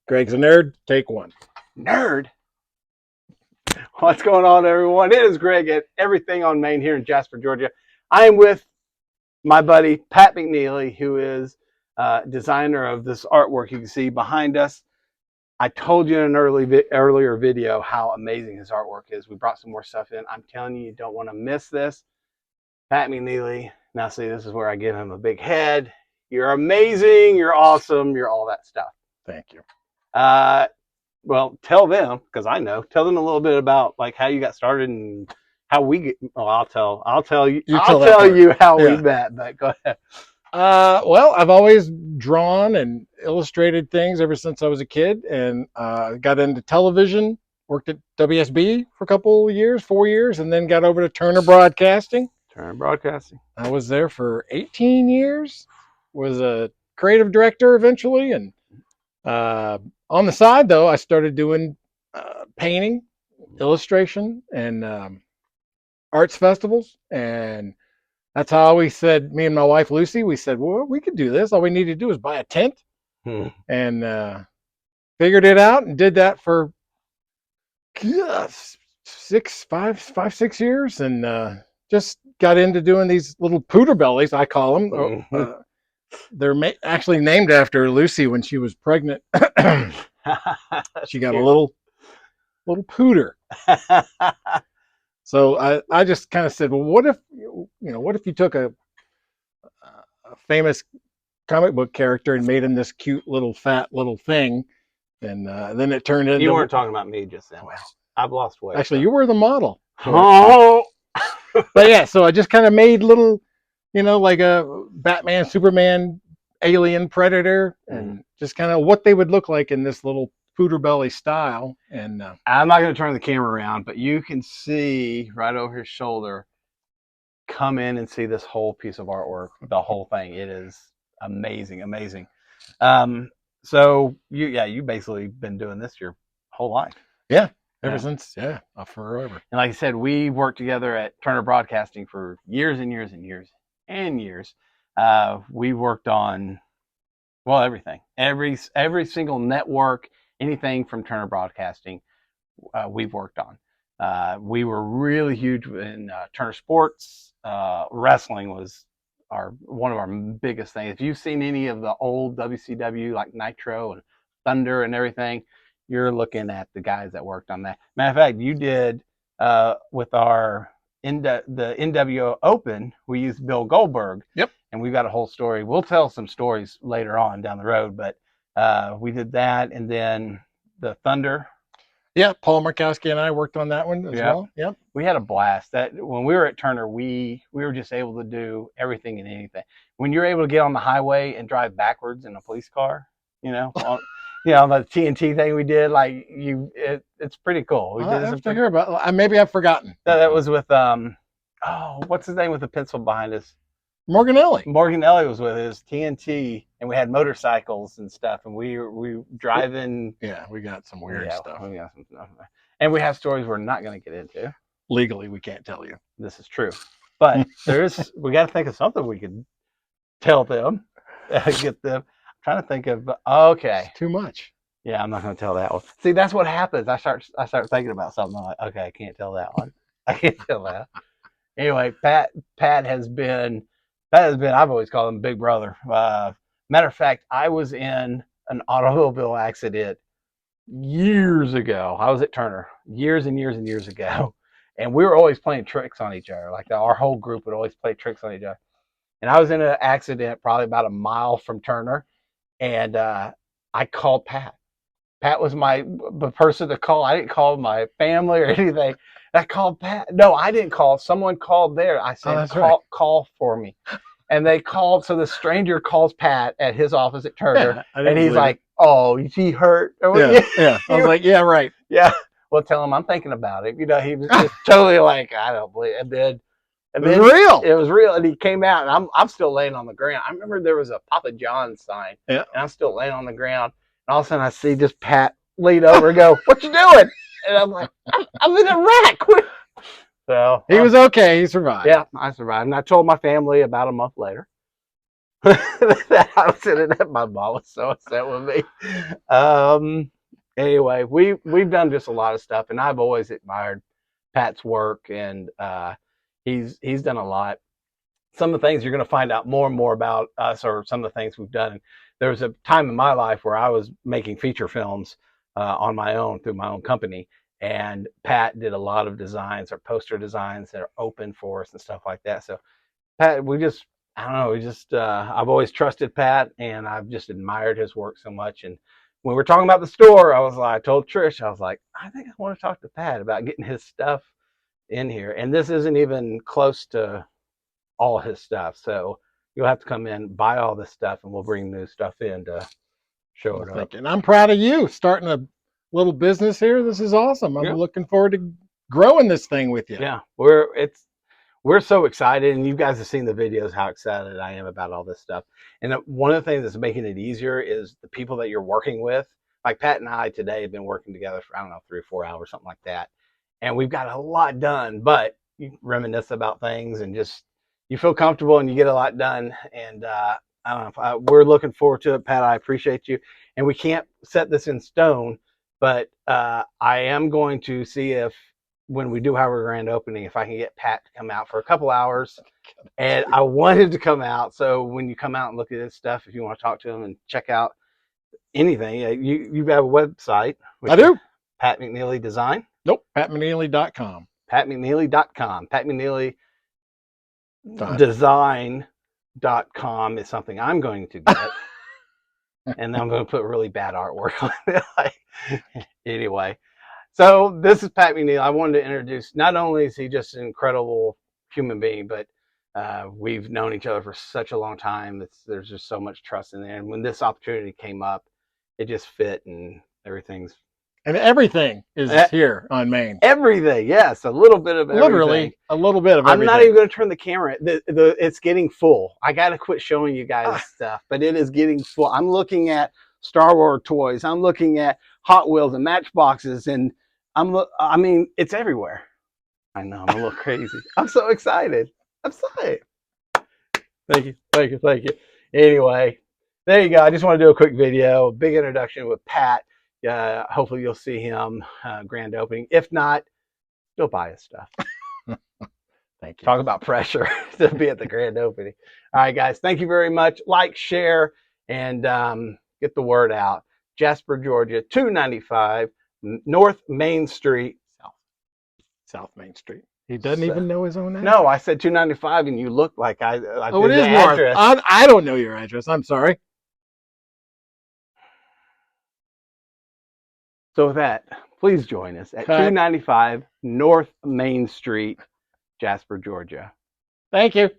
Greg's a nerd. Take one. Nerd. What's going on, everyone? It is Greg at Everything on Main here in Jasper, Georgia. I am with my buddy Pat McNeely, who is designer of this artwork you can see behind us. I told you in an earlier video how amazing his artwork is. We brought some more stuff in. I'm telling you, you don't want to miss this. Pat McNeely. Now, see, this is where I give him a big head. You're amazing. You're awesome. You're all that stuff. Thank you. Well, tell them, because I know. Tell them a little bit about like how you got started and how we get. Well, I'll tell you. I'll tell you how we met. But go ahead. Well, I've always drawn and illustrated things ever since I was a kid, and got into television. Worked at WSB for a couple of years, 4 years, and then got over to Turner Broadcasting. Turner Broadcasting. I was there for 18 years. Was a creative director eventually, and on the side, though, I started doing painting, illustration, and arts festivals. And that's how we said, me and my wife, Lucy, we said, well, we could do this. All we need to do is buy a tent. And figured it out and did that for 6 years. And just got into doing these little pooter bellies, I call them. They're actually named after Lucy when she was pregnant. She got a little pooter. So I just kind of said, well, what if you took a famous comic book character and made him this cute little fat little thing, and then it turned into. You weren't talking about me just then. Well, I've lost weight. Actually, you were the model. Oh. But yeah, so I just kind of made little, like a Batman, Superman, Alien, Predator, and just kind of what they would look like in this little pooter belly style. And I'm not going to turn the camera around, but you can see right over his shoulder. Come in and see this whole piece of artwork, the whole thing. It is amazing. So you basically been doing this your whole life. Yeah. Ever since, forever. And like I said, we worked together at Turner Broadcasting for years and years and years and years. We worked on, well, everything, every single network, anything from Turner Broadcasting, we've worked on. We were really huge in Turner Sports. Wrestling was one of our biggest things. If you've seen any of the old WCW, like Nitro and Thunder and everything, you're looking at the guys that worked on that. Matter of fact, you did with our the NWO Open, we used Bill Goldberg. Yep. And we've got a whole story. We'll tell some stories later on down the road, but we did that, and then the Thunder. Yeah, Paul Markowski and I worked on that one as well. Yep. We had a blast. That when we were at Turner, we were just able to do everything and anything. When you're able to get on the highway and drive backwards in a police car, the TNT thing we did, like it's pretty cool. We did I have to hear about. Maybe I've forgotten. That was with what's his name with the pencil behind us? Morgan Ellie. Morgan Ellie was with us, TNT, and we had motorcycles and stuff, and we driving. Yeah, we got some weird stuff. We got some stuff. And we have stories we're not going to get into. Legally, we can't tell you. This is true. But we got to think of something we could tell them, get them. I'm trying to think of, okay. It's too much. Yeah, I'm not going to tell that one. See, that's what happens. I start thinking about something. I'm like, okay, I can't tell that one. I can't tell that. Anyway, Pat has been, I've always called him Big Brother. Matter of fact, I was in an automobile accident years ago. I was at Turner years and years and years ago. And we were always playing tricks on each other. Like our whole group would always play tricks on each other. And I was in an accident probably about a mile from Turner. And I called Pat. Pat was the person to call. I didn't call my family or anything. I called Pat. No, I didn't call. Someone called there. I said, call for me. And they called. So the stranger calls Pat at his office at Turner. And he's like, oh, is he hurt? Yeah. I was like, yeah, right. Yeah. Well, tell him I'm thinking about it. He was just totally like, I don't believe it. And then it was real. It was real. And he came out, and I'm still laying on the ground. I remember there was a Papa John's sign. Yeah. And I'm still laying on the ground. And all of a sudden I see this Pat lean over and go, what you doing? And I'm like, I'm in a wreck. So he was okay. He survived. Yeah, I survived. And I told my family about a month later. that I was in it. My mom was so upset with me. Anyway, we've done just a lot of stuff, and I've always admired Pat's work, and he's done a lot. Some of the things you're going to find out more and more about us, or some of the things we've done. There was a time in my life where I was making feature films on my own through my own company, and Pat did a lot of designs or poster designs that are open for us and stuff like that. So Pat, I don't know, I've always trusted Pat, and I've just admired his work so much. And when we were talking about the store, I told Trish, I was like, I think I want to talk to Pat about getting his stuff in here. And this isn't even close to all his stuff. So you'll have to come in, buy all this stuff, and we'll bring new stuff in to show Well, it up. thank you. And I'm proud of you starting a little business here. This is awesome. I'm Yeah. looking forward to growing this thing with you. Yeah. We're so excited, and you guys have seen the videos how excited I am about all this stuff. And one of the things that's making it easier is the people that you're working with. Like Pat and I today have been working together for, I don't know, 3 or 4 hours, something like that. And we've got a lot done, but you reminisce about things and just you feel comfortable and you get a lot done. And I don't know, we're looking forward to it. Pat, I appreciate you. And we can't set this in stone, but I am going to see if when we do have our grand opening, if I can get Pat to come out for a couple hours. And I wanted to come out. So when you come out and look at this stuff, if you want to talk to him and check out anything, you have a website, I which is do. Pat McNeely Design. Nope. PatMcNeely.com. PatMcNeely.com. Pat McNeely Done. Design.com is something I'm going to get. And then I'm going to put really bad artwork on it. Anyway. So this is Pat McNeely. I wanted to introduce, not only is he just an incredible human being, but we've known each other for such a long time. There's just so much trust in there. And when this opportunity came up, it just fit and everything's. And everything is here on Main. Everything, yes, a little bit of everything. Literally a little bit of I'm everything. not even going to turn the camera. It's getting full. I got to quit showing you guys stuff, but it is getting full. I'm looking at Star Wars toys. I'm looking at Hot Wheels and Matchboxes, and I mean, it's everywhere. I know, I'm a little crazy. I'm so excited. I'm sorry. Thank you. Anyway, there you go. I just want to do a quick video, big introduction with Pat. Hopefully you'll see him grand opening. If not, still buy his stuff. Thank you. Talk about pressure to be at the grand opening. All right, guys. Thank you very much. Like, share, and get the word out. Jasper, Georgia, 295 North Main Street. South Main Street. He doesn't even know his own address. No, I said 295, and you look like I oh, did it is the north. address. I don't know your address. I'm sorry. So with that, please join us at 295 North Main Street, Jasper, Georgia. Thank you.